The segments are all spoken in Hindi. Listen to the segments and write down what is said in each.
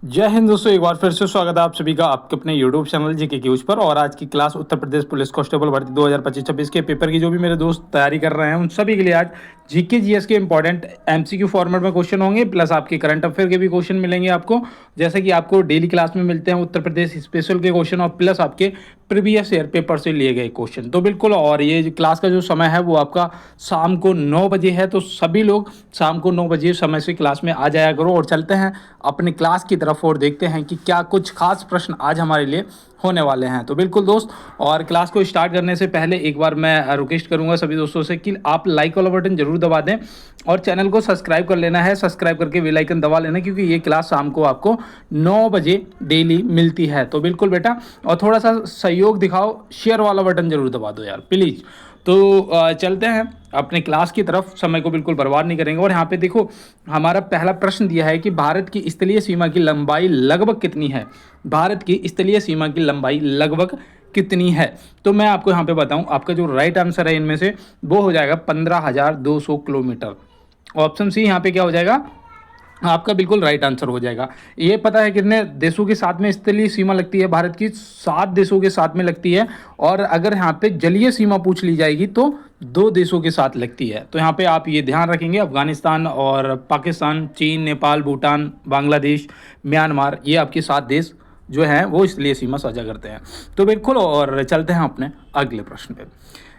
जय हिंद दोस्तों, एक बार फिर से स्वागत है आप सभी का आपके अपने यूट्यूब चैनल जीके न्यूज पर। और आज की class Uttar Pradesh police constable भर्ती 2025-26 के पेपर की जो भी मेरे दोस्त तैयारी कर रहे हैं उन सभी के लिए आज जीके जीएस के इंपॉर्टेंट एमसीक्यू फॉर्मेट में क्वेश्चन होंगे, प्लस आपके करंट अफेयर के भी क्वेश्चन मिलेंगे आपको, जैसे कि आपको डेली क्लास में मिलते हैं उत्तर प्रदेश स्पेशल के क्वेश्चन और प्लस आपके प्रीवियस ईयर पेपर से लिए गए क्वेश्चन। तो बिल्कुल, और ये जो क्लास का जो समय है वो आपका शाम को 9 बजे है, तो सभी लोग शाम को 9 बजे समय से क्लास में आ जाया करो। और चलते हैं अपने क्लास की तरफ और देखते हैं कि क्या कुछ खास प्रश्न आज हमारे लिए होने वाले हैं। तो बिल्कुल दोस्त, और क्लास को स्टार्ट करने से पहले एक बार मैं रिक्वेस्ट करूंगा सभी दोस्तों से कि आप लाइक वाला बटन जरूर दबा दें और चैनल को सब्सक्राइब कर लेना है, सब्सक्राइब करके बेल आइकन दबा लेना, क्योंकि ये क्लास शाम को आपको 9 बजे डेली मिलती है। तो बिल्कुल बेटा, और थोड़ा सा सहयोग दिखाओ, शेयर वाला बटन जरूर दबा दो यार प्लीज़। तो चलते हैं अपने क्लास की तरफ, समय को बिल्कुल बर्बाद नहीं करेंगे। और यहाँ पे देखो, हमारा पहला प्रश्न दिया है कि भारत की स्थलीय सीमा की लंबाई लगभग कितनी है। भारत की स्थलीय सीमा की लंबाई लगभग कितनी है, तो मैं आपको यहाँ पे बताऊँ, आपका जो राइट आंसर है इनमें से वो हो जाएगा 15,200 किलोमीटर। ऑप्शन सी यहाँ पे क्या हो जाएगा, आपका बिल्कुल राइट आंसर हो जाएगा। ये पता है कितने देशों के साथ में स्थलीय सीमा लगती है भारत की? 7 देशों के साथ में लगती है। और अगर यहाँ पे जलीय सीमा पूछ ली जाएगी तो 2 देशों के साथ लगती है। तो यहाँ पे आप ये ध्यान रखेंगे, अफगानिस्तान और पाकिस्तान, चीन, नेपाल, भूटान, बांग्लादेश, म्यांमार, ये आपके 7 देश जो हैं वो स्थलीय सीमा साझा करते हैं। तो बिल्कुल, और चलते हैं अपने अगले प्रश्न पे।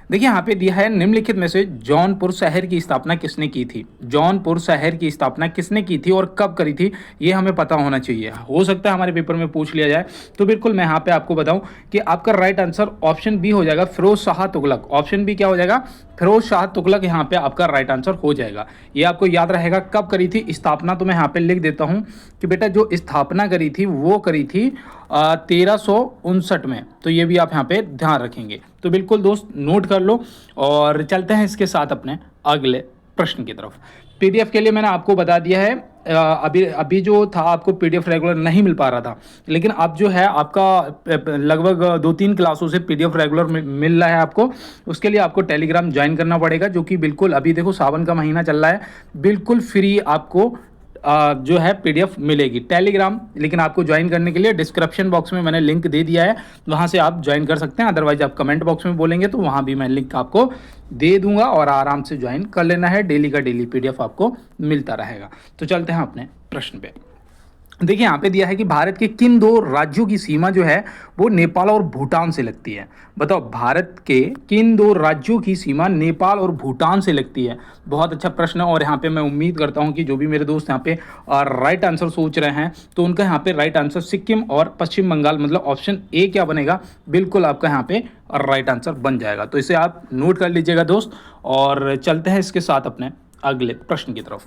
देखिए यहाँ पे दिया है, निम्नलिखित में से जौनपुर शहर की स्थापना किसने की थी। जौनपुर शहर की स्थापना किसने की थी और कब करी थी, ये हमें पता होना चाहिए। हो सकता है हमारे पेपर में पूछ लिया जाए। तो बिल्कुल मैं यहाँ पे आपको बताऊं कि आपका राइट आंसर ऑप्शन बी हो जाएगा, फिरोज शाह तुगलक। ऑप्शन बी क्या हो जाएगा, फिरोज शाह तुगलक यहाँ पे आपका राइट आंसर हो जाएगा। ये आपको याद रहेगा कब करी थी स्थापना, तो मैं यहाँ पे लिख देता हूँ कि बेटा जो स्थापना करी थी वो करी थी 1359 में। तो ये भी आप यहाँ पे ध्यान रखेंगे। तो बिल्कुल दोस्त नोट कर लो, और चलते हैं इसके साथ अपने अगले प्रश्न की तरफ। पीडीएफ के लिए मैंने आपको बता दिया है, अभी जो था आपको पीडीएफ रेगुलर नहीं मिल पा रहा था, लेकिन अब जो है आपका लगभग 2-3 क्लासों से पीडीएफ रेगुलर मिल रहा है आपको। उसके लिए आपको टेलीग्राम ज्वाइन करना पड़ेगा, जो कि बिल्कुल अभी देखो सावन का महीना चल रहा है, बिल्कुल फ्री आपको जो है पीडीएफ मिलेगी टेलीग्राम। लेकिन आपको ज्वाइन करने के लिए डिस्क्रिप्शन बॉक्स में मैंने लिंक दे दिया है, वहां से आप ज्वाइन कर सकते हैं। अदरवाइज आप कमेंट बॉक्स में बोलेंगे तो वहां भी मैं लिंक आपको दे दूंगा, और आराम से ज्वाइन कर लेना है। डेली का डेली पीडीएफ आपको मिलता रहेगा। तो चलते हैं अपने प्रश्न पे। देखिए यहाँ पे दिया है कि भारत के किन 2 राज्यों की सीमा जो है वो नेपाल और भूटान से लगती है। बताओ, भारत के किन 2 राज्यों की सीमा नेपाल और भूटान से लगती है। बहुत अच्छा प्रश्न है, और यहाँ पे मैं उम्मीद करता हूँ कि जो भी मेरे दोस्त यहाँ पे राइट आंसर सोच रहे हैं तो उनका यहाँ पे राइट आंसर सिक्किम और पश्चिम बंगाल, मतलब ऑप्शन ए क्या बनेगा, बिल्कुल आपका यहाँ पे राइट आंसर बन जाएगा। तो इसे आप नोट कर लीजिएगा दोस्त, और चलते हैं इसके साथ अपने अगले प्रश्न की तरफ।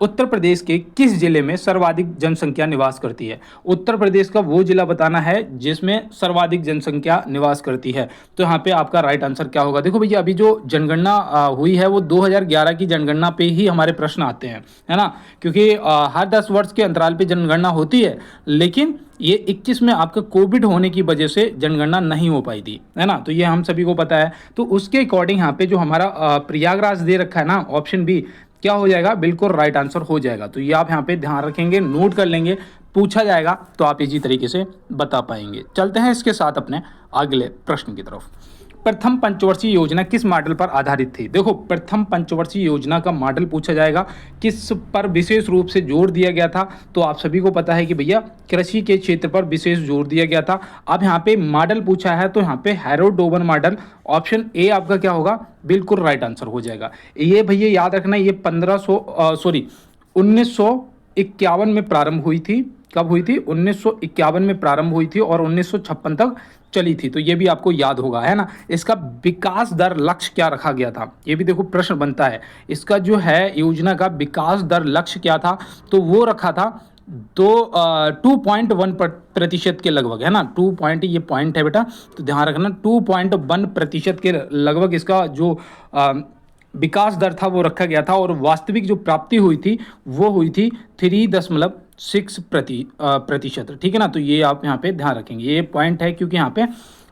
उत्तर प्रदेश के किस जिले में सर्वाधिक जनसंख्या निवास करती है। उत्तर प्रदेश का वो जिला बताना है जिसमें सर्वाधिक जनसंख्या निवास करती है। तो यहाँ पे आपका राइट आंसर क्या होगा। देखो भैया, अभी जो जनगणना हुई है वो 2011 की जनगणना पे ही हमारे प्रश्न आते हैं, है ना, क्योंकि हर 10 वर्ष के अंतराल पे जनगणना होती है, लेकिन ये 21 में आपका कोविड होने की वजह से जनगणना नहीं हो पाई थी, है ना। तो ये हम सभी को पता है। तो उसके अकॉर्डिंग यहाँ पे जो हमारा प्रयागराज दे रखा है ना, ऑप्शन बी क्या हो जाएगा, बिल्कुल राइट आंसर हो जाएगा। तो ये आप यहाँ पे ध्यान रखेंगे, नोट कर लेंगे, पूछा जाएगा तो आप इसी तरीके से बता पाएंगे। चलते हैं इसके साथ अपने अगले प्रश्न की तरफ। प्रथम पंचवर्षीय योजना किस मॉडल पर आधारित थी। देखो, प्रथम पंचवर्षीय योजना का मॉडल पूछा जाएगा, किस पर विशेष रूप से जोर दिया गया था। तो आप सभी को पता है कि भैया कृषि के क्षेत्र पर विशेष जोर दिया गया था। अब यहाँ पे मॉडल पूछा है तो यहाँ पे हैरोल्ड डोवन मॉडल, ऑप्शन ए आपका क्या होगा, बिल्कुल राइट आंसर हो जाएगा। ये भैया याद रखना, ये 1951 में प्रारंभ हुई थी। कब हुई थी, 1951 में प्रारंभ हुई थी और 1956 तक चली थी। तो ये भी आपको याद होगा, है ना। इसका विकास दर लक्ष्य क्या रखा गया था, ये भी देखो प्रश्न बनता है। इसका जो है योजना का विकास दर लक्ष्य क्या था, तो वो रखा था 2.1% के लगभग, है ना। 2 पॉइंट, ये पॉइंट है बेटा, तो ध्यान रखना 2.1% के लगभग इसका जो विकास दर था वो रखा गया था। और वास्तविक जो प्राप्ति हुई थी वो हुई थी 3.6%, ठीक है ना। तो ये आप यहाँ पे ध्यान रखेंगे, ये पॉइंट है, क्योंकि यहाँ पे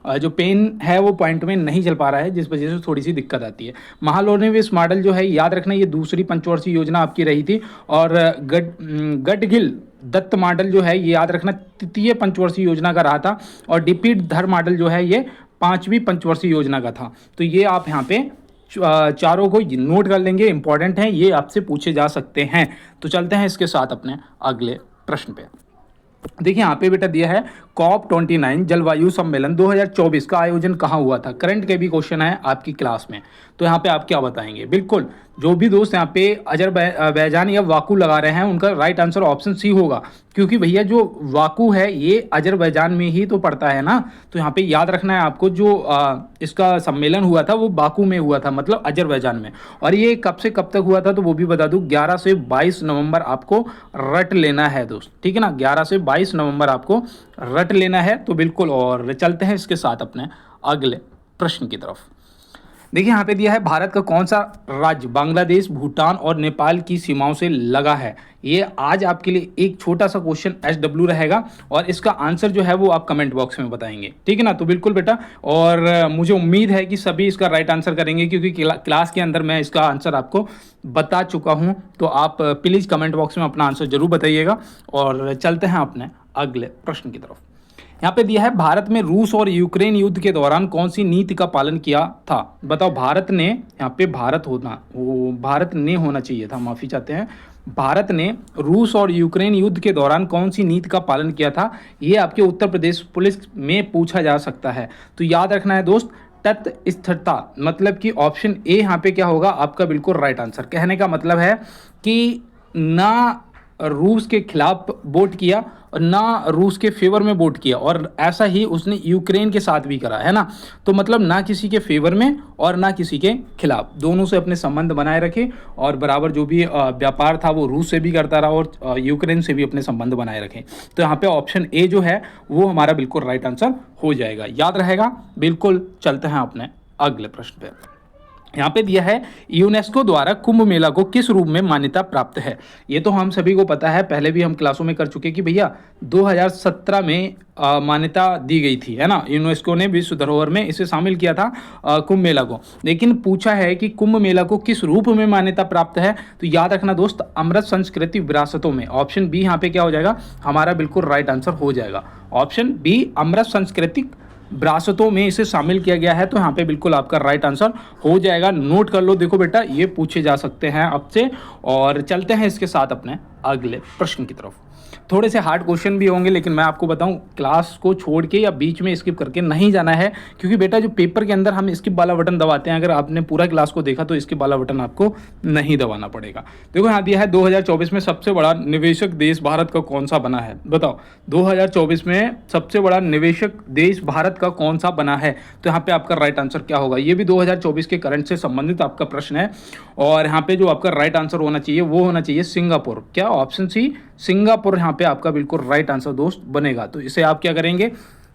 जो पेन है वो पॉइंट में नहीं चल पा रहा है, जिस वजह से थोड़ी सी दिक्कत आती है। महालनोबिस मॉडल जो है, याद रखना, ये दूसरी पंचवर्षीय योजना आपकी रही थी। और गडगिल दत्त मॉडल जो है ये याद रखना तृतीय पंचवर्षीय योजना का रहा था, और डीपी धर मॉडल जो है ये पांचवी पंचवर्षीय योजना का था। तो ये आप यहाँ पे चारों को नोट कर लेंगे, इंपॉर्टेंट हैं, ये आपसे पूछे जा सकते हैं। तो चलते हैं इसके साथ अपने अगले प्रश्न पे। देखिए यहाँ पे बेटा दिया है COP29 जलवायु सम्मेलन 2024 का आयोजन कहाँ हुआ था। करंट के भी क्वेश्चन है आपकी क्लास में, तो यहाँ पे आप क्या बताएंगे। बिल्कुल जो भी दोस्त यहाँ पे अजरबैजान या वाकू लगा रहे हैं उनका राइट आंसर ऑप्शन सी होगा, क्योंकि भैया जो वाकू है ये अजरबैजान में ही तो पड़ता है ना। तो यहाँ पे याद रखना है आपको, जो इसका सम्मेलन हुआ था वो बाकू में हुआ था, मतलब अजरबैजान में। और ये कब से कब तक हुआ था तो वो भी बता दूं, 11 से 22 नवंबर आपको रट लेना है दोस्त, ठीक है ना। 11 से 22 नवंबर आपको रट लेना है। तो बिल्कुल, और चलते हैं इसके साथ अपने अगले प्रश्न की तरफ। देखिए यहाँ पे दिया है भारत का कौन सा राज्य बांग्लादेश, भूटान और नेपाल की सीमाओं से लगा है। ये आज आपके लिए एक छोटा सा क्वेश्चन SW रहेगा, और इसका आंसर जो है वो आप कमेंट बॉक्स में बताएंगे, ठीक है ना। तो बिल्कुल बेटा, और मुझे उम्मीद है कि सभी इसका राइट आंसर करेंगे, क्योंकि क्लास के अंदर मैं इसका आंसर आपको बता चुका हूँ। तो आप प्लीज़ कमेंट बॉक्स में अपना आंसर जरूर बताइएगा। और चलते हैं अपने अगले प्रश्न की तरफ। यहाँ पे दिया है भारत में रूस और यूक्रेन युद्ध के दौरान कौन सी नीति का पालन किया था। बताओ, भारत ने, यहाँ पे भारत ने होना चाहिए था, माफ़ी चाहते हैं। भारत ने रूस और यूक्रेन युद्ध के दौरान कौन सी नीति का पालन किया था, ये आपके उत्तर प्रदेश पुलिस में पूछा जा सकता है। तो याद रखना है दोस्त, तटस्थिरता, मतलब कि ऑप्शन ए यहाँ पे क्या होगा आपका बिल्कुल राइट आंसर। कहने का मतलब है कि ना रूस के खिलाफ वोट किया और ना रूस के फेवर में वोट किया, और ऐसा ही उसने यूक्रेन के साथ भी करा है ना। तो मतलब ना किसी के फेवर में और ना किसी के खिलाफ, दोनों से अपने संबंध बनाए रखे, और बराबर जो भी व्यापार था वो रूस से भी करता रहा और यूक्रेन से भी अपने संबंध बनाए रखे। तो यहाँ पे ऑप्शन ए जो है वो हमारा बिल्कुल राइट आंसर हो जाएगा, याद रहेगा। बिल्कुल, चलते हैं अपने अगले प्रश्न पे। यहाँ पे दिया है यूनेस्को द्वारा कुंभ मेला को किस रूप में मान्यता प्राप्त है। ये तो हम सभी को पता है, पहले भी हम क्लासों में कर चुके कि भैया 2017 में मान्यता दी गई थी, है ना। यूनेस्को ने विश्व धरोहर में इसे शामिल किया था कुंभ मेला को। लेकिन पूछा है कि कुंभ मेला को किस रूप में मान्यता प्राप्त है। तो याद रखना दोस्त, अमृत संस्कृति विरासतों में। ऑप्शन बी यहाँ पे क्या हो जाएगा हमारा बिल्कुल राइट आंसर हो जाएगा। ऑप्शन बी, अमृत सांस्कृतिक विरासतों में इसे शामिल किया गया है। तो यहाँ पे बिल्कुल आपका राइट आंसर हो जाएगा, नोट कर लो। देखो बेटा, ये पूछे जा सकते हैं आपसे। और चलते हैं इसके साथ अपने अगले प्रश्न की तरफ। थोड़े से हार्ड क्वेश्चन भी होंगे, लेकिन मैं आपको बताऊं, क्लास को छोड़ के या बीच में स्किप करके नहीं जाना है, क्योंकि बेटा जो पेपर के अंदर हम स्किप वाला बटन दबाते हैं, अगर आपने पूरा क्लास को देखा तो स्किप वाला बटन आपको नहीं दबाना पड़ेगा। देखो यहाँ दिया है 2024 में सबसे बड़ा निवेशक देश भारत का कौन सा बना है। बताओ 2024 में सबसे बड़ा निवेशक देश भारत का कौन सा बना है। तो यहाँ पे आपका राइट आंसर क्या होगा। ये भी 2024 के करंट से संबंधित आपका प्रश्न है, और यहाँ पे जो आपका राइट आंसर होना चाहिए वो होना चाहिए सिंगापुर। क्या, ऑप्शन सी सिंगापुर यहाँ पे आपका बिल्कुल राइट आंसर दोस्त बनेगा। तो इसे आप क्या करेंगे,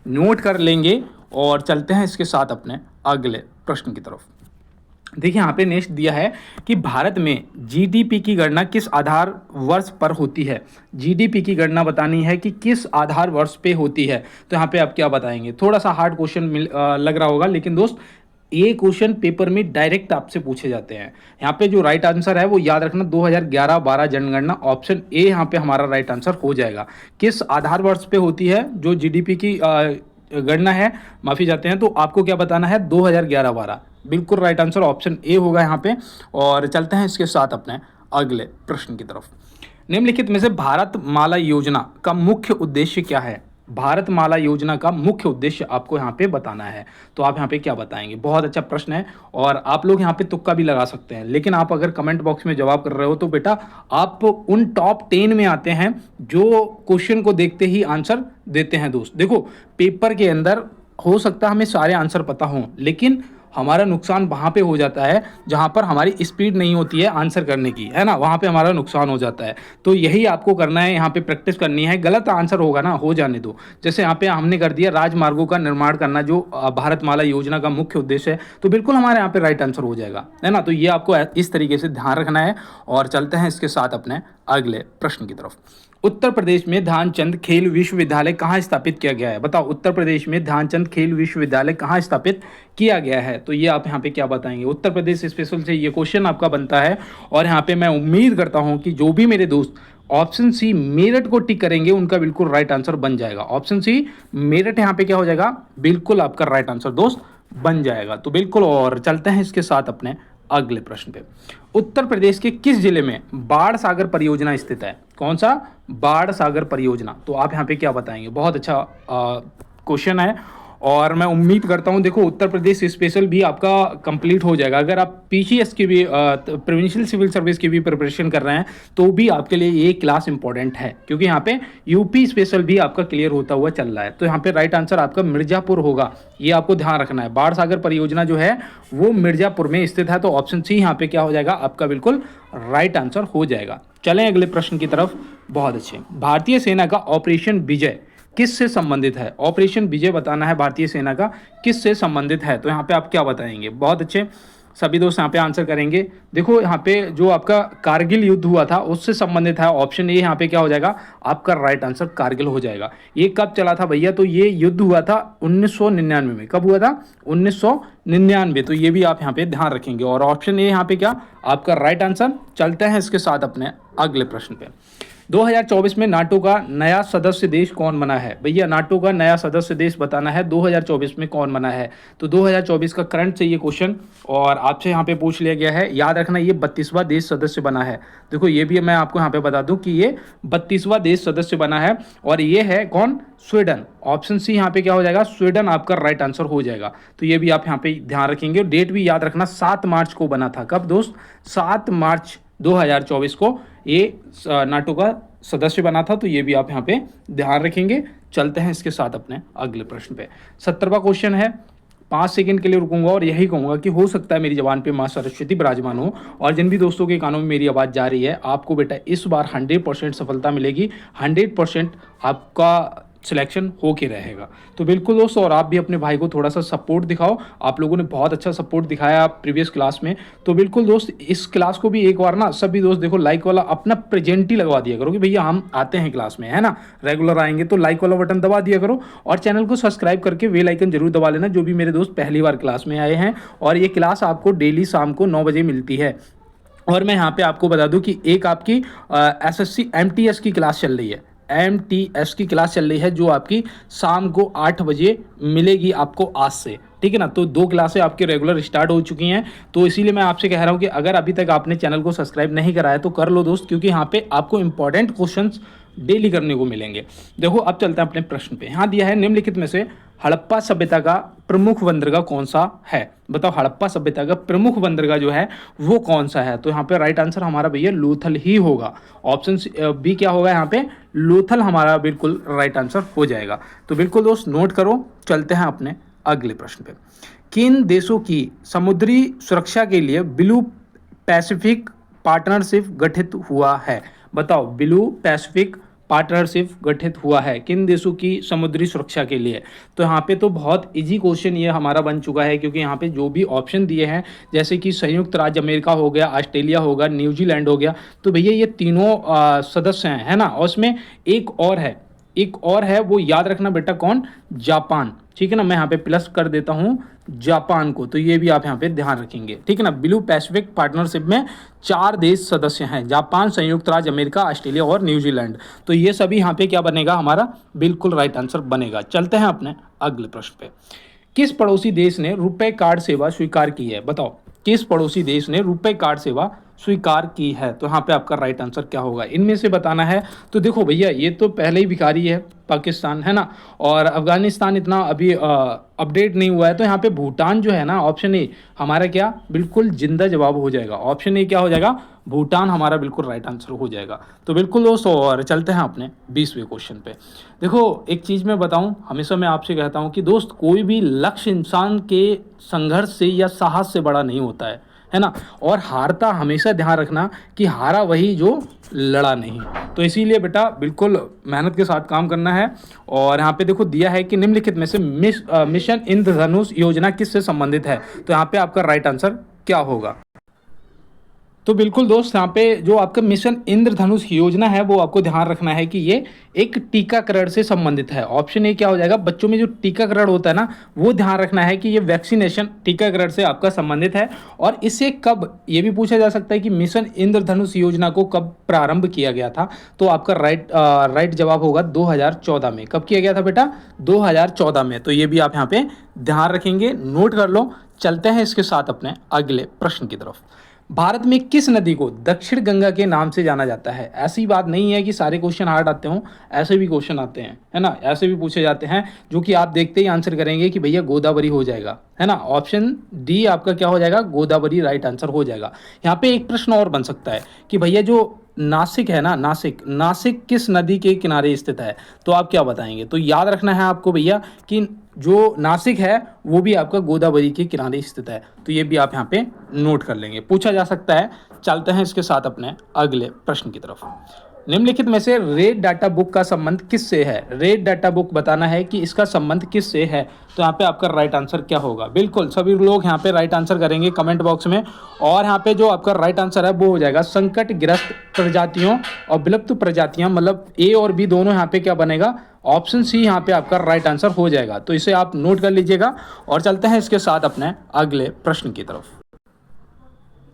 नोट कर लेंगे। और चलते हैं इसके साथ अपने अगले प्रश्न की तरफ। देखिए यहाँ पे नेक्स्ट दिया है कि भारत में जीडीपी की गणना किस आधार वर्ष पर होती है। जीडीपी की गणना बतानी है कि किस आधार वर्ष पे होती है। तो यहाँ पे आप क्या बताएंगे। थोड़ा सा हार्ड क्वेश्चन लग रहा होगा, लेकिन दोस्त ये क्वेश्चन पेपर में डायरेक्ट आपसे पूछे जाते हैं। यहाँ पे जो राइट आंसर है वो याद रखना 2011-12 जनगणना। ऑप्शन ए यहाँ पे हमारा राइट आंसर हो जाएगा। किस आधार वर्ष पे होती है जो जीडीपी की गणना है, माफ़ी चाहते हैं। तो आपको क्या बताना है, 2011-12। बिल्कुल राइट आंसर ऑप्शन ए होगा यहाँ पे। और चलते हैं इसके साथ अपने अगले प्रश्न की तरफ। निम्नलिखित में से भारत माला योजना का मुख्य उद्देश्य क्या है। भारत माला योजना का मुख्य उद्देश्य आपको यहाँ पे बताना है। तो आप यहाँ पे क्या बताएंगे। बहुत अच्छा प्रश्न है, और आप लोग यहाँ पे तुक्का भी लगा सकते हैं, लेकिन आप अगर कमेंट बॉक्स में जवाब कर रहे हो तो बेटा आप उन टॉप 10 में आते हैं जो क्वेश्चन को देखते ही आंसर देते हैं दोस्त। देखो पेपर के अंदर हो सकता है हमें सारे आंसर पता हों, लेकिन हमारा नुकसान वहाँ पे हो जाता है जहाँ पर हमारी स्पीड नहीं होती है आंसर करने की, है ना। वहाँ पे हमारा नुकसान हो जाता है। तो यही आपको करना है, यहाँ पे प्रैक्टिस करनी है। गलत आंसर होगा ना, हो जाने दो। जैसे यहाँ पे हमने कर दिया राजमार्गों का निर्माण करना, जो भारतमाला योजना का मुख्य उद्देश्य है, तो बिल्कुल हमारे यहाँ पे राइट आंसर हो जाएगा, है ना। तो ये आपको इस तरीके से ध्यान रखना है। और चलते हैं इसके साथ अपने अगले प्रश्न की तरफ। उत्तर प्रदेश में ध्यानचंद खेल विश्वविद्यालय कहाँ स्थापित किया गया है। बताओ उत्तर प्रदेश में ध्यानचंद खेल विश्वविद्यालय कहाँ स्थापित किया गया है। तो ये आप यहाँ पे क्या बताएंगे। उत्तर प्रदेश स्पेशल से ये क्वेश्चन आपका बनता है, और यहाँ पे मैं उम्मीद करता हूँ कि जो भी मेरे दोस्त ऑप्शन सी मेरठ को टिक करेंगे, उनका बिल्कुल राइट आंसर बन जाएगा। ऑप्शन सी मेरठ यहाँ पे क्या हो जाएगा, बिल्कुल आपका राइट आंसर दोस्त बन जाएगा। तो बिल्कुल, और चलते हैं इसके साथ अपने अगले प्रश्न पे। उत्तर प्रदेश के किस जिले में बाढ़ सागर परियोजना स्थित है? कौन सा? बाढ़ सागर परियोजना। तो आप यहाँ पे क्या बताएंगे? बहुत अच्छा क्वेश्चन है और मैं उम्मीद करता हूँ देखो उत्तर प्रदेश स्पेशल भी आपका कंप्लीट हो जाएगा। अगर आप पीसीएस की भी प्रोविंशियल सिविल सर्विस की भी प्रिपरेशन कर रहे हैं तो भी आपके लिए ये क्लास इंपॉर्टेंट है, क्योंकि यहाँ पे यूपी स्पेशल भी आपका क्लियर होता हुआ चल रहा है। तो यहाँ पे राइट आंसर आपका मिर्जापुर होगा, ये आपको ध्यान रखना है। बाढ़ सागर परियोजना जो है वो मिर्जापुर में स्थित है। तो ऑप्शन सी यहाँ पे क्या हो जाएगा, आपका बिल्कुल राइट आंसर हो जाएगा। चलें अगले प्रश्न की तरफ। बहुत अच्छे। भारतीय सेना का ऑपरेशन विजय किस से संबंधित है? ऑपरेशन विजय बताना है भारतीय सेना का किस से संबंधित है। तो यहाँ पे आप क्या बताएंगे? बहुत अच्छे, सभी दोस्त यहाँ पे आंसर करेंगे। देखो यहाँ पे जो आपका कारगिल युद्ध हुआ था उससे संबंधित है। ऑप्शन ए यहाँ पे क्या हो जाएगा, आपका राइट आंसर कारगिल हो जाएगा। ये कब चला था भैया? तो ये युद्ध हुआ था 1999 में। कब हुआ था? 1999। तो ये भी आप यहाँ पे ध्यान रखेंगे और ऑप्शन ए यहाँ पे क्या, आपका राइट आंसर। चलते हैं इसके साथ अपने अगले प्रश्न पे। 2024 में नाटो का नया सदस्य देश कौन बना है? भैया नाटो का नया सदस्य देश बताना है 2024 में कौन बना है। तो 2024 का करंट से ये क्वेश्चन और आपसे यहाँ पे पूछ लिया गया है। याद रखना ये 32वां देश सदस्य बना है। देखो ये भी मैं आपको यहाँ पे बता दूं कि ये 32वां देश सदस्य बना है और ये है कौन? स्वीडन। ऑप्शन सी यहाँ पे क्या हो जाएगा, स्वीडन आपका राइट आंसर हो जाएगा। तो ये भी आप यहाँ पे ध्यान रखेंगे। डेट भी याद रखना 7 मार्च को बना था। कब दोस्त? 7 मार्च 2024 को ये नाटो का सदस्य बना था। तो ये भी आप यहाँ पे ध्यान रखेंगे। चलते हैं इसके साथ अपने अगले प्रश्न पे। 70वां क्वेश्चन है। 5 सेकंड के लिए रुकूंगा और यही कहूंगा कि हो सकता है मेरी जबान पे मां सरस्वती विराजमान हो और जिन भी दोस्तों के कानों में मेरी आवाज़ जा रही है, आपको बेटा इस बार 100% सफलता मिलेगी। 100% आपका सिलेक्शन हो के रहेगा। तो बिल्कुल दोस्तों, और आप भी अपने भाई को थोड़ा सा सपोर्ट दिखाओ। आप लोगों ने बहुत अच्छा सपोर्ट दिखाया प्रीवियस क्लास में। तो बिल्कुल दोस्त, इस क्लास को भी एक बार ना सभी दोस्त देखो लाइक वाला अपना प्रेजेंट ही लगवा दिया करो कि भैया हम आते हैं क्लास में, है ना, रेगुलर आएंगे। तो लाइक वाला बटन दबा दिया करो और चैनल को सब्सक्राइब करके बेल आइकन जरूर दबा लेना, जो भी मेरे दोस्त पहली बार क्लास में आए हैं। और ये क्लास आपको डेली शाम को 9 बजे मिलती है। और मैं यहाँ पे आपको बता दूं कि एक आपकी SSC MTS की क्लास चल रही है। MTS की क्लास चल रही है जो आपकी शाम को 8 बजे मिलेगी आपको आज से, ठीक है ना। तो 2 क्लासें आपके रेगुलर स्टार्ट हो चुकी हैं। तो इसीलिए मैं आपसे कह रहा हूं कि अगर अभी तक आपने चैनल को सब्सक्राइब नहीं कराया तो कर लो दोस्त, क्योंकि यहाँ पे आपको इंपॉर्टेंट क्वेश्चंस डेली करने को मिलेंगे। देखो अब चलते हैं अपने प्रश्न पे। यहाँ दिया है निम्नलिखित में से हड़प्पा सभ्यता का प्रमुख बंदरगाह कौन सा है? बताओ हड़प्पा सभ्यता का प्रमुख बंदरगाह जो है वो कौन सा है? तो यहाँ पे राइट आंसर हमारा भैया लोथल ही होगा। ऑप्शन बी क्या होगा यहाँ पे, लोथल हमारा बिल्कुल राइट आंसर हो जाएगा। तो बिल्कुल दोस्त नोट करो। चलते हैं अपने अगले प्रश्न पे। किन देशों की समुद्री सुरक्षा के लिए ब्लू पैसिफिक पार्टनरशिप गठित हुआ है? बताओ ब्लू पैसिफिक पार्टनरशिप गठित हुआ है किन देशों की समुद्री सुरक्षा के लिए? तो यहाँ पे तो बहुत इजी क्वेश्चन ये हमारा बन चुका है, क्योंकि यहाँ पे जो भी ऑप्शन दिए हैं जैसे कि संयुक्त राज्य अमेरिका हो गया, ऑस्ट्रेलिया होगा, न्यूजीलैंड हो गया, तो भैया ये तीनों सदस्य हैं, है ना। और उसमें एक और है वो याद रखना बेटा, कौन? जापान, ठीक है ना। मैं यहाँ पे प्लस कर देता हूँ जापान को। तो ये भी आप यहाँ पे ध्यान रखेंगे, ठीक है ना। ब्लू पैसिफिक पार्टनरशिप में 4 देश सदस्य हैं, जापान, संयुक्त राज्य अमेरिका, ऑस्ट्रेलिया और न्यूजीलैंड। तो ये सभी यहाँ पे क्या बनेगा, हमारा बिल्कुल राइट आंसर बनेगा। चलते हैं अपने अगले प्रश्न पे। किस पड़ोसी देश ने रुपए कार्ड सेवा स्वीकार की है? बताओ किस पड़ोसी देश ने रुपए कार्ड सेवा स्वीकार की है? तो यहाँ पे आपका राइट आंसर क्या होगा, इनमें से बताना है। तो देखो भैया ये तो पहले ही भिखारी है, पाकिस्तान, है ना, और अफगानिस्तान इतना अभी अपडेट नहीं हुआ है। तो यहाँ पे भूटान जो है ना, ऑप्शन ए हमारा क्या बिल्कुल जिंदा जवाब हो जाएगा। ऑप्शन ए क्या हो जाएगा, भूटान हमारा बिल्कुल राइट आंसर हो जाएगा। तो बिल्कुल दोस्तों, और चलते हैं अपने 20वें क्वेश्चन पे। देखो एक चीज़ मैं बताऊं, हमेशा मैं आपसे कहता हूं कि दोस्त कोई भी लक्ष्य इंसान के संघर्ष से या साहस से बड़ा नहीं होता है ना। और हारता हमेशा ध्यान रखना कि हारा वही जो लड़ा नहीं। तो इसीलिए बेटा बिल्कुल मेहनत के साथ काम करना है। और यहाँ पे देखो दिया है कि निम्नलिखित में से मिशन इंद्रधनुष योजना किससे संबंधित है? तो यहाँ पे आपका राइट आंसर क्या होगा? तो बिल्कुल दोस्त, यहाँ पे जो आपका मिशन इंद्रधनुष योजना है वो आपको ध्यान रखना है कि ये एक टीकाकरण से संबंधित है। ऑप्शन ए क्या हो जाएगा, बच्चों में जो टीकाकरण होता है ना, वो ध्यान रखना है कि ये वैक्सीनेशन टीकाकरण से आपका संबंधित है। और इसे कब, ये भी पूछा जा सकता है कि मिशन इंद्रधनुष योजना को कब प्रारंभ किया गया था। तो आपका राइट जवाब होगा 2014 में। कब किया गया था बेटा, 2014 में। तो ये भी आप यहाँ पे ध्यान रखेंगे, नोट कर लो। चलते हैं इसके साथ अपने अगले प्रश्न की तरफ। भारत में किस नदी को दक्षिण गंगा के नाम से जाना जाता है। ऐसी बात नहीं है कि सारे क्वेश्चन हार्ड आते हों, ऐसे भी क्वेश्चन आते हैं, है ना, ऐसे भी पूछे जाते हैं जो कि आप देखते ही आंसर करेंगे कि भैया गोदावरी हो जाएगा, है ना। ऑप्शन डी आपका क्या हो जाएगा, गोदावरी राइट आंसर हो जाएगा। यहाँ पे एक प्रश्न और बन सकता है कि भैया जो नासिक है ना, नासिक किस नदी के किनारे स्थित है। तो आप क्या बताएंगे। तो याद रखना है आपको भैया कि जो नासिक है वो भी आपका गोदावरी के किनारे स्थित है। तो ये भी आप यहाँ पे नोट कर लेंगे, पूछा जा सकता है। चलते हैं इसके साथ अपने अगले प्रश्न की तरफ। निम्नलिखित में से रेड डाटा बुक का संबंध किससे है। रेड डाटा बुक बताना है कि इसका संबंध किससे है। तो यहाँ पे आपका राइट आंसर क्या होगा। बिल्कुल सभी लोग यहाँ पे राइट आंसर करेंगे कमेंट बॉक्स में। और यहाँ पे जो आपका राइट आंसर है वो हो जाएगा संकटग्रस्त प्रजातियों और विलुप्त प्रजातियां, मतलब ए और बी दोनों यहाँ पे क्या बनेगा, ऑप्शन सी यहाँ पे आपका राइट आंसर हो जाएगा। तो इसे आप नोट कर लीजिएगा। और चलते हैं इसके साथ अपने अगले प्रश्न की तरफ।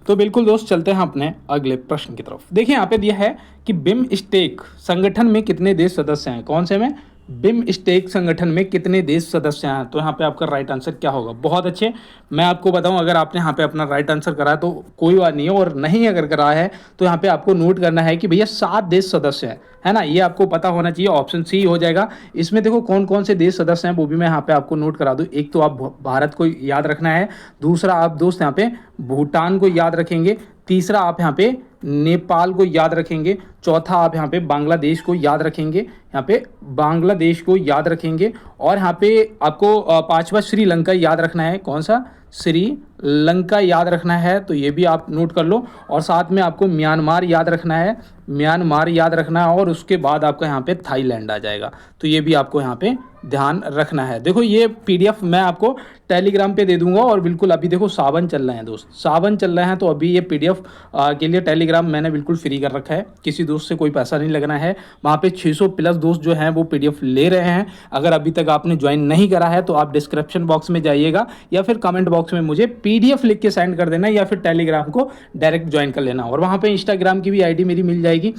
तो बिल्कुल दोस्त, चलते हैं अपने अगले प्रश्न की तरफ। देखिए यहाँ पे दिया है कि बिमस्टेक संगठन में कितने देश सदस्य हैं। कौन से में, बिमस्टेक संगठन में कितने देश सदस्य हैं। तो यहाँ पे आपका राइट आंसर क्या होगा। बहुत अच्छे, मैं आपको बताऊं, अगर आपने यहाँ पे अपना राइट आंसर करा है तो कोई बात नहीं है, और नहीं अगर करा है तो यहाँ पे आपको नोट करना है कि भैया 7 देश सदस्य हैं, है ना। ये आपको पता होना चाहिए, ऑप्शन सी हो जाएगा। इसमें देखो कौन कौन से देश सदस्य हैं वो भी मैं यहाँ पे आपको नोट करा दूँ। एक तो आप भारत को याद रखना है, दूसरा आप दोस्त यहाँ पे भूटान को याद रखेंगे, तीसरा आप यहाँ पे नेपाल को याद रखेंगे, चौथा आप यहाँ पे बांग्लादेश को याद रखेंगे, यहाँ पे बांग्लादेश को याद रखेंगे। और यहाँ पे आपको पांचवा श्रीलंका याद रखना है। कौन सा, श्रीलंका याद रखना है। तो ये भी आप नोट कर लो। और साथ में आपको म्यांमार याद रखना है, म्यांमार याद रखना है। और उसके बाद आपका यहाँ पे थाईलैंड आ जाएगा। तो ये भी आपको यहाँ पे ध्यान रखना है। देखो ये पीडीएफ मैं आपको टेलीग्राम पे दे दूंगा। और बिल्कुल अभी देखो सावन चल रहे हैं दोस्त, सावन चल रहे हैं, तो अभी ये पीडीएफ के लिए टेलीग्राम मैंने बिल्कुल फ्री कर रखा है। किसी दोस्त से कोई पैसा नहीं लगना है। वहाँ पे 600 प्लस दोस्त जो हैं वो पीडीएफ ले रहे हैं। अगर अभी तक आपने ज्वाइन नहीं करा है तो आप डिस्क्रिप्शन बॉक्स में जाइएगा या फिर कमेंट बॉक्स में मुझे पीडीएफ लिख के सेंड कर देना, या फिर टेलीग्राम को डायरेक्ट ज्वाइन कर लेना। और वहाँ पे इंस्टाग्राम की भी आईडी मेरी मिल जाएगी,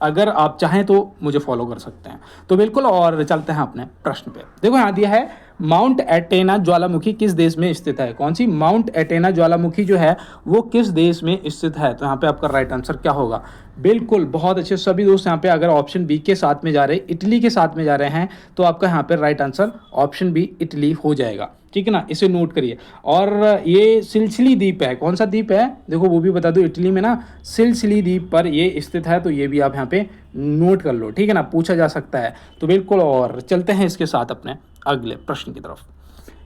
अगर आप चाहें तो मुझे फॉलो कर सकते हैं। तो बिल्कुल, और चलते हैं अपने प्रश्न पे। देखो यहाँ दिया है माउंट एटेना ज्वालामुखी किस देश में स्थित है। कौन सी, माउंट एटेना ज्वालामुखी जो है वो किस देश में स्थित है। तो यहाँ पे आपका राइट आंसर क्या होगा। बिल्कुल बहुत अच्छे सभी दोस्त यहाँ पे अगर ऑप्शन बी के साथ में जा रहे हैं, इटली के साथ में जा रहे हैं, तो आपका यहाँ पे right answer option B Italy हो जाएगा। ठीक है ना, इसे नोट करिए। और ये सिलसिली द्वीप है, कौन सा द्वीप है देखो वो भी बता दो, इटली में ना सिलसिली द्वीप पर ये स्थित है। तो ये भी आप यहाँ पे नोट कर लो, ठीक है ना, पूछा जा सकता है। तो बिल्कुल, और चलते हैं इसके साथ अपने अगले प्रश्न की तरफ।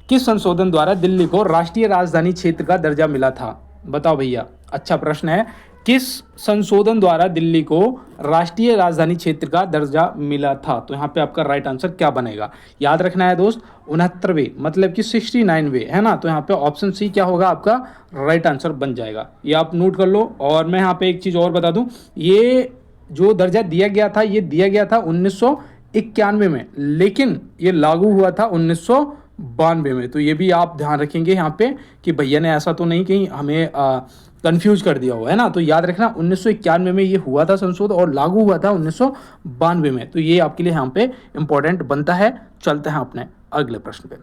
किस संशोधन द्वारा दिल्ली को राष्ट्रीय राजधानी क्षेत्र का दर्जा मिला था। बताओ भैया, अच्छा प्रश्न है। किस संशोधन द्वारा दिल्ली को राष्ट्रीय राजधानी क्षेत्र का दर्जा मिला था। तो यहाँ पे आपका राइट आंसर क्या बनेगा, याद रखना है दोस्त, 69वें, मतलब कि 69वें, है ना। तो यहाँ पे ऑप्शन सी क्या होगा आपका राइट आंसर बन जाएगा। ये आप नोट कर लो। और मैं यहाँ पे एक चीज़ और बता दूँ, ये जो दर्जा दिया गया था ये दिया गया था 1991 में, लेकिन ये लागू हुआ था 1992 में। तो ये भी आप ध्यान रखेंगे यहाँ पे कि भैया ने ऐसा तो नहीं कहीं हमें कंफ्यूज कर दिया हो, है ना। तो याद रखना 1991 में ये हुआ था संशोधन और लागू हुआ था 1992 में। तो ये आपके लिए यहाँ पे इंपॉर्टेंट बनता है। चलते हैं अपने अगले प्रश्न पे।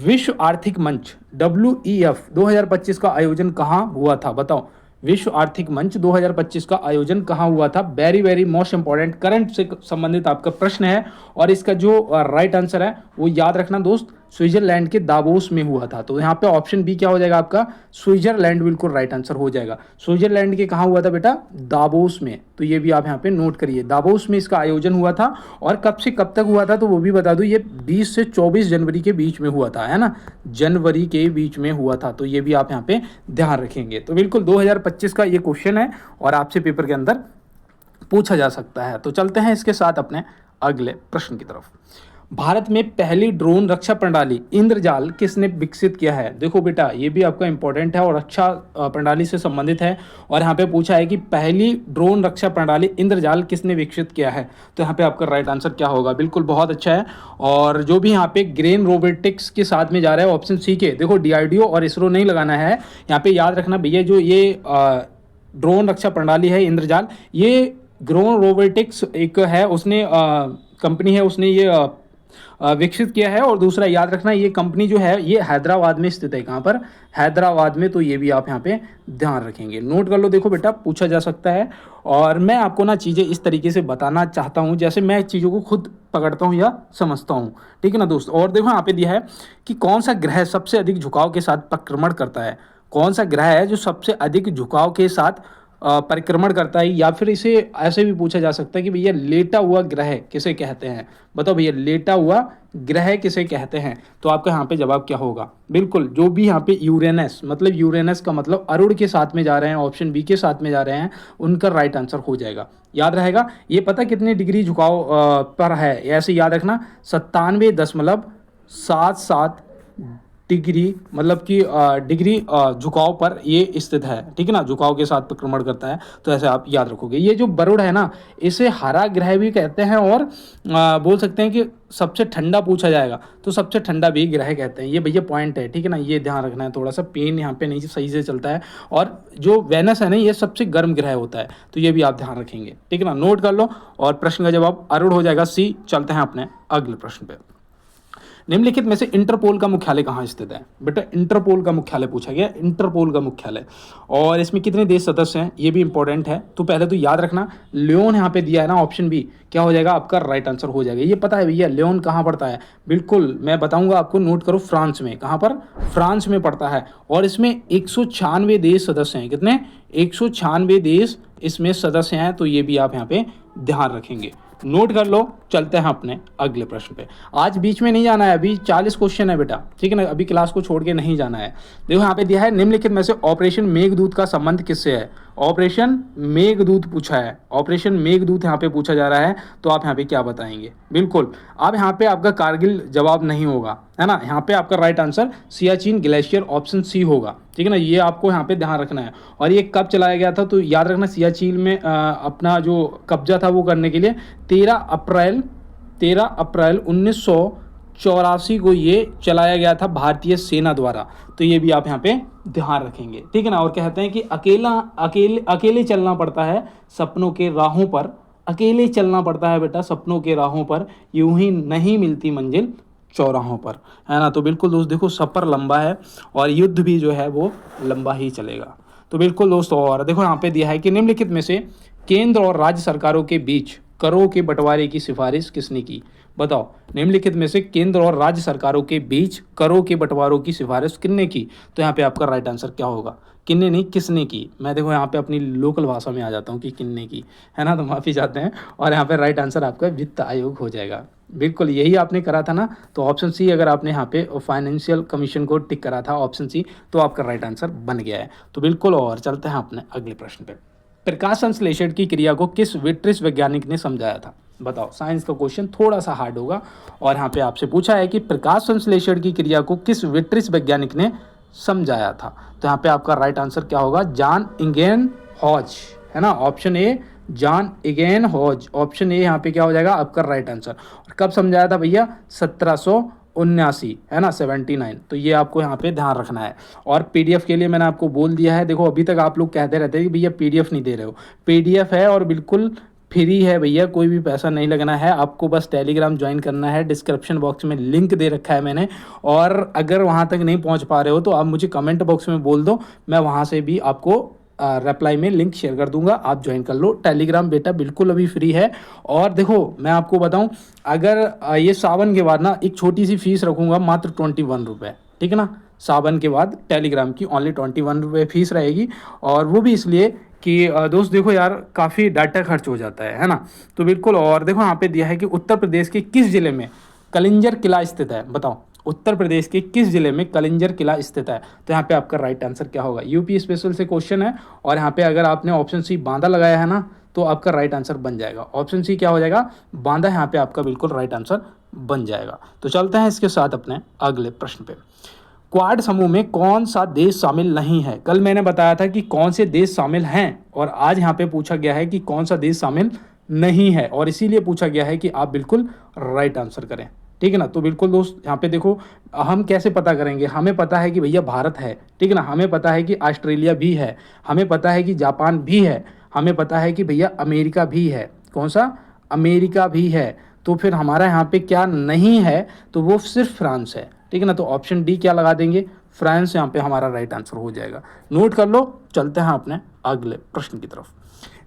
विश्व आर्थिक मंच WEF 2025 का आयोजन कहाँ हुआ था। बताओ, विश्व आर्थिक मंच 2025 का आयोजन कहाँ हुआ था। Very very most important, current से संबंधित आपका प्रश्न है। और इसका जो राइट आंसर है वो याद रखना दोस्त, स्विट्जरलैंड के दावोस में हुआ था। तो यहाँ पे ऑप्शन बी क्या हो जाएगा आपका, स्विट्जरलैंड, बिल्कुल राइट आंसर हो जाएगा। स्विट्जरलैंड के कहाँ हुआ था बेटा, दावोस में। तो ये भी आप यहाँ पे नोट करिए, दावोस में इसका आयोजन हुआ था। और कब से कब तक हुआ था तो वो भी बता दूं, ये 20 से 24 जनवरी के बीच में हुआ था, है ना, जनवरी के बीच में हुआ था। तो ये भी आप यहाँ पे ध्यान रखेंगे। तो बिल्कुल 2025 का ये क्वेश्चन है और आपसे पेपर के अंदर पूछा जा सकता है। तो चलते हैं इसके साथ अपने अगले प्रश्न की तरफ। भारत में पहली ड्रोन रक्षा प्रणाली इंद्रजाल किसने विकसित किया है? देखो बेटा, ये भी आपका इंपॉर्टेंट है और रक्षा प्रणाली से संबंधित है। और यहाँ पे पूछा है कि पहली ड्रोन रक्षा प्रणाली इंद्रजाल किसने विकसित किया है? तो यहाँ पे आपका राइट आंसर क्या होगा? बिल्कुल बहुत अच्छा है। और जो भी यहाँ पे ग्रेन रोबोटिक्स के साथ में जा रहा है ऑप्शन सी के, देखो डीआरडीओ और इसरो नहीं लगाना है यहाँ पे, याद रखना भैया, जो ये ड्रोन रक्षा प्रणाली है इंद्रजाल, ये ग्रोन रोबोटिक्स एक है, उसने कंपनी है, उसने ये विकसित किया है। और दूसरा याद रखना, ये कंपनी जो है ये हैदराबाद में स्थित है। कहाँ पर? हैदराबाद में। तो ये भी आप यहाँ पे ध्यान रखेंगे, नोट कर लो। देखो बेटा, पूछा जा सकता है और मैं आपको ना चीज़ें इस तरीके से बताना चाहता हूँ जैसे मैं चीज़ों को खुद पकड़ता हूँ या समझता हूँ, ठीक है ना दोस्त। और देखो यहाँ पे दिया है कि कौन सा ग्रह सबसे अधिक झुकाव के साथ परिक्रमण करता है। कौन सा ग्रह है जो सबसे अधिक झुकाव के साथ परिक्रमण करता है? या फिर इसे ऐसे भी पूछा जा सकता है कि भैया लेटा हुआ ग्रह किसे कहते हैं? बताओ भैया, लेटा हुआ ग्रह किसे कहते हैं? तो आपका यहाँ पे जवाब क्या होगा? बिल्कुल, जो भी यहाँ पे यूरेनस, मतलब यूरेनस का मतलब अरुण के साथ में जा रहे हैं, ऑप्शन बी के साथ में जा रहे हैं, उनका राइट आंसर हो जाएगा। याद रहेगा, ये पता कितने डिग्री झुकाव पर है, ऐसे याद रखना, 97.77 डिग्री, मतलब कि डिग्री झुकाव पर ये स्थित है, ठीक है ना, झुकाव के साथ परिक्रमण करता है। तो ऐसे आप याद रखोगे। ये जो वरुण है ना, इसे हरा ग्रह भी कहते हैं और बोल सकते हैं कि सबसे ठंडा पूछा जाएगा तो सबसे ठंडा भी ग्रह कहते हैं। ये भैया पॉइंट है, ठीक है ना, ये ध्यान रखना है। थोड़ा सा पेन यहाँ पे नहीं सही से चलता है। और जो वेनस है ना, ये सबसे गर्म ग्रह होता है, तो ये भी आप ध्यान रखेंगे, ठीक है ना, नोट कर लो। और प्रश्न का जवाब अरुण हो जाएगा, सी। चलते हैं अपने अगले प्रश्न पे। निम्नलिखित में से इंटरपोल का मुख्यालय कहाँ स्थित है? बेटा, इंटरपोल का मुख्यालय पूछा गया, इंटरपोल का मुख्यालय। और इसमें कितने देश सदस्य हैं ये भी इंपॉर्टेंट है। तो पहले तो याद रखना, लियोन यहाँ पे दिया है ना, ऑप्शन बी क्या हो जाएगा? आपका राइट आंसर हो जाएगा। ये पता है भैया लियोन कहाँ पड़ता है? बिल्कुल मैं बताऊंगा आपको, नोट करो, फ्रांस में। कहाँ पर? फ्रांस में पड़ता है। और इसमें 196 देश सदस्य हैं। कितने? 196 देश इसमें सदस्य हैं। तो ये भी आप यहाँ पे ध्यान रखेंगे, नोट कर लो। चलते हैं अपने अगले प्रश्न पे। आज बीच में नहीं जाना है, अभी 40 क्वेश्चन है बेटा, ठीक है ना, अभी क्लास को छोड़ के नहीं जाना है। देखो यहाँ पे दिया है, निम्नलिखित में से ऑपरेशन मेघदूत का संबंध किससे है? ऑपरेशन मेघदूत पूछा है, ऑपरेशन मेघदूत यहाँ पे पूछा जा रहा है। तो आप यहाँ पे क्या बताएंगे? बिल्कुल, अब यहाँ पे आपका कारगिल जवाब नहीं होगा, है ना। यहाँ पे आपका right answer Siachen glacier, option C होगा, ठीक है ना। ये आपको यहाँ पे ध्यान रखना है। और ये कब चलाया गया था? तो याद रखना, सियाचिन में अपना जो कब्जा था वो करने के लिए 13 अप्रैल 1984 को ये चलाया गया था भारतीय सेना द्वारा। तो ये भी आप यहाँ पे ध्यान रखेंगे, ठीक है ना। और कहते हैं कि अकेले चलना पड़ता है सपनों के राहों पर, अकेले चलना पड़ता है बेटा सपनों के राहों पर, यूं ही नहीं मिलती मंजिल चौराहों पर, है ना। तो बिल्कुल दोस्त देखो, सफ़र लंबा है और युद्ध भी जो है वो लंबा ही चलेगा। तो बिल्कुल दोस्तों, और देखो यहाँ पे दिया है कि निम्नलिखित में से केंद्र और राज्य सरकारों के बीच करों के बंटवारे की सिफारिश किसने की? बताओ, निम्नलिखित में से केंद्र और राज्य सरकारों के बीच करों के बंटवारों की सिफारिश किसने की? तो यहाँ पे आपका राइट आंसर क्या होगा? किन्ने नहीं, किसने की। मैं देखो यहाँ पे अपनी लोकल भाषा में आ जाता हूँ कि किन्ने की, है ना, तो माफ़ी चाहते हैं। और यहाँ पे राइट आंसर आपका वित्त आयोग हो जाएगा। बिल्कुल यही आपने करा था ना, तो ऑप्शन सी, अगर आपने यहाँ पे फाइनेंशियल कमीशन को टिक करा था ऑप्शन सी, तो आपका राइट आंसर बन गया है। तो बिल्कुल, और चलते हैं अपने अगले प्रश्न पे। प्रकाश संश्लेषण की क्रिया को किस ब्रिटिश वैज्ञानिक ने समझाया था? बताओ, साइंस का क्वेश्चन थोड़ा सा हार्ड होगा। और यहाँ पे आपसे पूछा है कि प्रकाश संश्लेषण की क्रिया को किस ब्रिटिश वैज्ञानिक ने समझाया था? तो यहाँ पे आपका राइट आंसर क्या होगा? जॉन इगेन हॉज, है ना, option A, John Egan Hodge, option A यहाँ पे क्या हो जाएगा आपका राइट आंसर। और कब समझाया था भैया? 1779, है ना, 79। तो ये आपको यहाँ पे ध्यान रखना है। और पीडीएफ के लिए मैंने आपको बोल दिया है। देखो अभी तक आप लोग कहते रहते हैं कि भैया पीडीएफ नहीं दे रहे हो, पीडीएफ है और बिल्कुल फ्री है भैया, कोई भी पैसा नहीं लगना है आपको, बस टेलीग्राम ज्वाइन करना है। डिस्क्रिप्शन बॉक्स में लिंक दे रखा है मैंने। और अगर वहाँ तक नहीं पहुँच पा रहे हो तो आप मुझे कमेंट बॉक्स में बोल दो, मैं वहाँ से भी आपको रिप्लाई में लिंक शेयर कर दूंगा, आप ज्वाइन कर लो। टेलीग्राम बेटा बिल्कुल अभी फ्री है। और देखो मैं आपको बताऊं, अगर ये सावन के बाद ना एक छोटी सी फीस रखूंगा, मात्र 21 रुपये, ठीक है ना। सावन के बाद टेलीग्राम की ओनली 21 रुपये फीस रहेगी। और वो भी इसलिए कि दोस्त देखो यार, काफ़ी डाटा खर्च हो जाता है ना। तो बिल्कुल, और देखो यहाँ पे दिया है कि उत्तर प्रदेश के किस जिले में कलिंजर किला स्थित है? बताओ, उत्तर प्रदेश के किस जिले में कलिंजर किला स्थित है? तो यहाँ पे आपका राइट आंसर क्या होगा? यूपी स्पेशल से क्वेश्चन है। और यहाँ पे अगर आपने ऑप्शन सी बांदा लगाया है ना, तो आपका राइट आंसर बन जाएगा। ऑप्शन सी क्या हो जाएगा? बांदा यहाँ पे आपका बिल्कुल राइट आंसर बन जाएगा। तो चलते हैं इसके साथ अपने अगले प्रश्न पे। क्वाड समूह में कौन सा देश शामिल नहीं है? कल मैंने बताया था कि कौन से देश शामिल हैं और आज यहाँ पे पूछा गया है कि कौन सा देश शामिल नहीं है, और इसीलिए पूछा गया है कि आप बिल्कुल राइट आंसर करें। ठीक है ना। तो बिल्कुल दोस्त यहाँ पे देखो, हम कैसे पता करेंगे? हमें पता है कि भैया भारत है, ठीक है ना, हमें पता है कि ऑस्ट्रेलिया भी है, हमें पता है कि जापान भी है, हमें पता है कि भैया अमेरिका भी है। कौन सा? अमेरिका भी है। तो फिर हमारा यहाँ पे क्या नहीं है? तो वो सिर्फ फ्रांस है। ठीक है ना। तो ऑप्शन डी क्या लगा देंगे? फ्रांस यहाँ पे हमारा राइट आंसर हो जाएगा। नोट कर लो। चलते हैं अपने अगले प्रश्न की तरफ।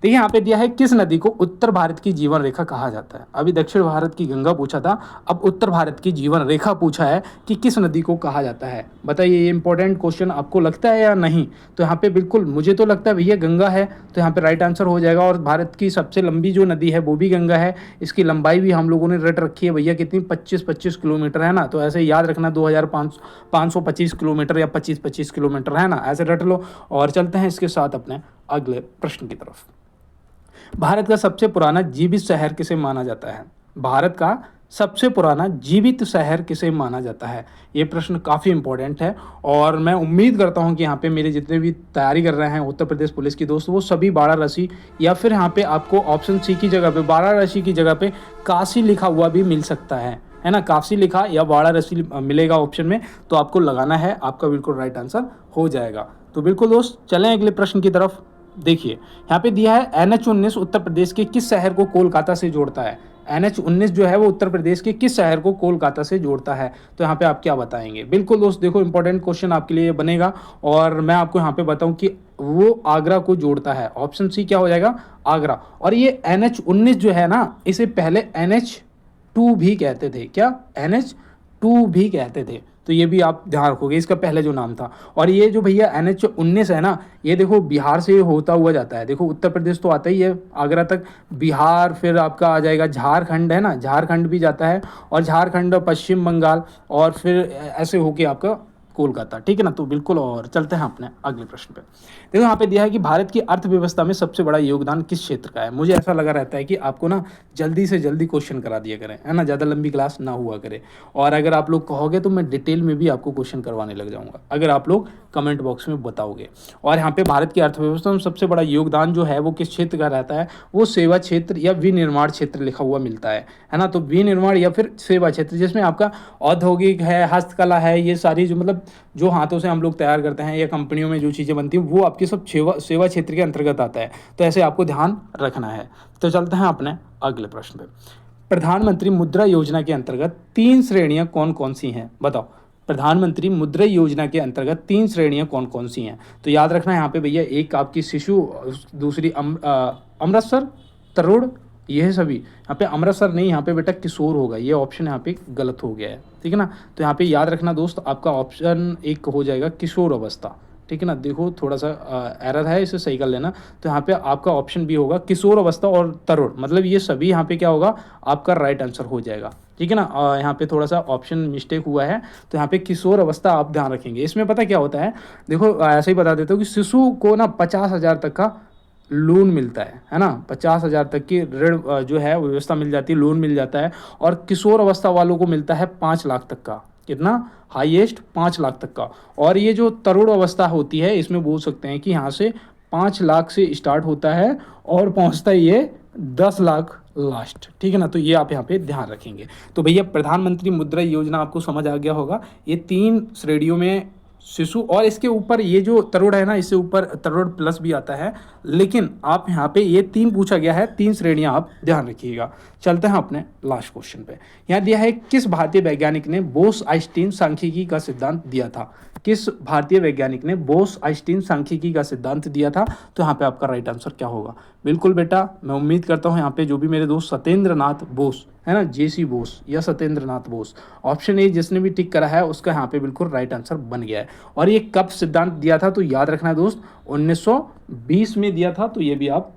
देखिए यहाँ पे दिया है, किस नदी को उत्तर भारत की जीवन रेखा कहा जाता है? अभी दक्षिण भारत की गंगा पूछा था, अब उत्तर भारत की जीवन रेखा पूछा है कि किस नदी को कहा जाता है। बताइए, ये इंपॉर्टेंट क्वेश्चन आपको लगता है या नहीं? तो यहाँ पे बिल्कुल मुझे तो लगता है भैया गंगा है, तो यहाँ पे राइट आंसर हो जाएगा। और भारत की सबसे लंबी जो नदी है वो भी गंगा है। इसकी लंबाई भी हम लोगों ने रट रखी है भैया, कितनी? 25 किलोमीटर है ना। तो ऐसे याद रखना, 2525 किलोमीटर या 25 किलोमीटर है ना, ऐसे रट लो। और चलते हैं इसके साथ अपने अगले प्रश्न की तरफ। भारत का सबसे पुराना जीवित शहर किसे माना जाता है? भारत का सबसे पुराना जीवित शहर किसे माना जाता है? ये प्रश्न काफ़ी इंपॉर्टेंट है और मैं उम्मीद करता हूँ कि यहाँ पे मेरे जितने भी तैयारी कर रहे हैं उत्तर प्रदेश पुलिस की दोस्त, वो सभी वाराणसी या फिर यहाँ पे आपको ऑप्शन सी की जगह पे वाराणसी की जगह पे काशी लिखा हुआ भी मिल सकता है ना। काशी लिखा या वाराणसी मिलेगा ऑप्शन में, तो आपको लगाना है, आपका बिल्कुल राइट आंसर हो जाएगा। तो बिल्कुल दोस्त, चलें अगले प्रश्न की तरफ। देखिए यहाँ पे दिया है, NH19 उत्तर प्रदेश के किस शहर को कोलकाता से जोड़ता है? NH19 जो है वो उत्तर प्रदेश के किस शहर को कोलकाता से जोड़ता है? तो यहाँ पे आप क्या बताएंगे? बिल्कुल दोस्त, देखो इंपॉर्टेंट क्वेश्चन आपके लिए बनेगा और मैं आपको यहाँ पे बताऊँ कि वो आगरा को जोड़ता है। ऑप्शन सी क्या हो जाएगा? आगरा। और ये NH19 जो है ना, इसे पहले NH2 भी कहते थे। क्या? NH2 भी कहते थे। तो ये भी आप ध्यान रखोगे, इसका पहले जो नाम था। और ये जो भैया NH19 है ना, ये देखो बिहार से होता हुआ जाता है। देखो उत्तर प्रदेश तो आता ही है आगरा तक, बिहार, फिर आपका आ जाएगा झारखंड, है ना, झारखंड भी जाता है, और झारखंड, पश्चिम बंगाल, और फिर ऐसे होके आपका कोलकाता। ठीक है ना। तो बिल्कुल, और चलते हैं अपने अगले प्रश्न पे। देखो यहाँ पे दिया है कि भारत की अर्थव्यवस्था में सबसे बड़ा योगदान किस क्षेत्र का है? मुझे ऐसा लगा रहता है कि आपको ना जल्दी से जल्दी क्वेश्चन करा दिया करें, है ना, ज़्यादा लंबी क्लास ना हुआ करे। और अगर आप लोग कहोगे तो मैं डिटेल में भी आपको क्वेश्चन करवाने लग जाऊँगा, अगर आप लोग कमेंट बॉक्स में बताओगे। और यहाँ पे भारत की अर्थव्यवस्था में सबसे बड़ा योगदान जो है वो किस क्षेत्र का रहता है? वो सेवा क्षेत्र या विनिर्माण क्षेत्र लिखा हुआ मिलता है ना। तो विनिर्माण या फिर सेवा क्षेत्र, जिसमें आपका औद्योगिक है, हस्तकला है, ये सारी जो मतलब जो हाथों से हम लोग तैयार करते हैं या कंपनियों में जो चीज़ें बनती हैं, वो आपकी सब सेवा क्षेत्र के अंतर्गत आता है। तो ऐसे आपको ध्यान रखना है। तो चलते हैं अपने अगले प्रश्न पे। प्रधानमंत्री मुद्रा योजना के अंतर्गत 3 श्रेणियां कौन कौन सी हैं? बताओ, प्रधानमंत्री मुद्रा योजना के अंतर्गत 3 श्रेणियां कौन कौन सी हैं? तो याद रखना यहाँ पे भैया, एक आपकी शिशु, दूसरी अमृतसर, तरुण, ये है सभी। यहाँ पे अमृतसर नहीं, यहाँ पे बेटा किशोर होगा। ये ऑप्शन यहाँ पे गलत हो गया है, ठीक है ना। तो यहाँ पे याद रखना दोस्त, आपका ऑप्शन एक हो जाएगा किशोर अवस्था। ठीक है ना। देखो थोड़ा सा एरर है, इसे सही कर लेना। तो यहाँ पे आपका ऑप्शन भी होगा किशोर अवस्था और तरुण, मतलब ये सभी यहाँ पे क्या होगा? आपका राइट आंसर हो जाएगा। ठीक है ना। यहाँ पे थोड़ा सा ऑप्शन मिस्टेक हुआ है, तो यहाँ पे किशोर अवस्था आप ध्यान रखेंगे। इसमें पता क्या होता है, देखो ऐसे ही बता देता हूँ कि शिशु को ना 50,000 तक का लोन मिलता है ना, 50,000 तक की ऋण जो है व्यवस्था मिल जाती है, लोन मिल जाता है। और किशोर अवस्था वालों को मिलता है 5 लाख तक का। कितना? हाईएस्ट 5 लाख तक का। और ये जो तरुण अवस्था होती है, इसमें बोल सकते हैं कि यहाँ से 5 लाख से स्टार्ट होता है और पहुँचता है ये 10 लाख लास्ट। ठीक है ना। तो ये आप यहाँ पे ध्यान रखेंगे। तो भैया प्रधानमंत्री मुद्रा योजना आपको समझ आ गया होगा। ये 3 श्रेणियों में शिशु, और इसके ऊपर ये जो तरुण है ना, इससे ऊपर तरुण प्लस भी आता है, लेकिन आप यहाँ पे ये 3 पूछा गया है, 3 श्रेणियां आप ध्यान रखिएगा। चलते हैं अपने लास्ट क्वेश्चन पे। यहाँ दिया है, किस भारतीय वैज्ञानिक ने बोस आइंस्टीन सांख्यिकी का सिद्धांत दिया था? किस भारतीय वैज्ञानिक ने बोस आइंस्टीन सांख्यिकी का सिद्धांत दिया था? तो यहाँ पे आपका राइट आंसर क्या होगा? बिल्कुल बेटा, मैं उम्मीद करता हूँ यहाँ पे जो भी मेरे दोस्त सत्येंद्र नाथ बोस है ना, JC बोस या सत्येंद्र नाथ बोस, ऑप्शन ए जिसने भी टिक करा है उसका यहाँ पे बिल्कुल राइट आंसर बन गया है। और ये कब सिद्धांत दिया था? तो याद रखना है दोस्त, 1920 में दिया था। तो ये भी आप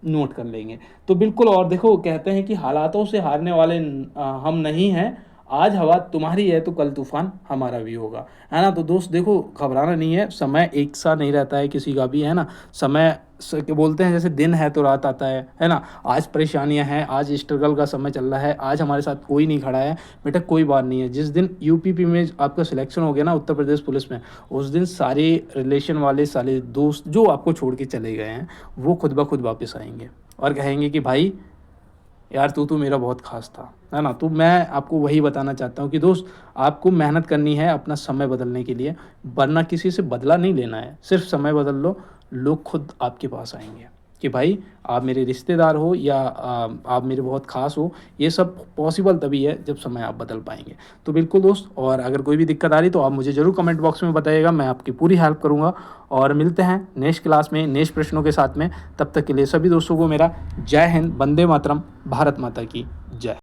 नोट कर लेंगे। तो बिल्कुल, और देखो कहते हैं कि हालातों से हारने वाले हम नहीं हैं, आज हवा तुम्हारी है तो कल तूफान हमारा भी होगा, है ना। तो दोस्त देखो, घबराना नहीं है, समय एक सा नहीं रहता है किसी का भी, है ना। समय क्या बोलते हैं, जैसे दिन है तो रात आता है ना। आज परेशानियां हैं, आज स्ट्रगल का समय चल रहा है, आज हमारे साथ कोई नहीं खड़ा है, बेटा कोई बात नहीं है। जिस दिन यूपीपी में आपका सिलेक्शन हो गया ना, उत्तर प्रदेश पुलिस में, उस दिन सारे रिलेशन वाले सारे दोस्त जो आपको छोड़ के चले गए हैं, वो खुद ब खुद वापस आएंगे और कहेंगे कि भाई यार तू तो मेरा बहुत खास था, है ना। तो मैं आपको वही बताना चाहता हूँ कि दोस्त, आपको मेहनत करनी है अपना समय बदलने के लिए, वरना किसी से बदला नहीं लेना है, सिर्फ समय बदल लो, लोग खुद आपके पास आएंगे कि भाई आप मेरे रिश्तेदार हो या आप मेरे बहुत खास हो। ये सब पॉसिबल तभी है जब समय आप बदल पाएंगे। तो बिल्कुल दोस्त, और अगर कोई भी दिक्कत आ रही तो आप मुझे ज़रूर कमेंट बॉक्स में बताइएगा, मैं आपकी पूरी हेल्प करूँगा। और मिलते हैं नेक्स्ट क्लास में नेक्स्ट प्रश्नों के साथ में। तब तक के लिए सभी दोस्तों को मेरा जय हिंद, वंदे मातरम, भारत माता की जय।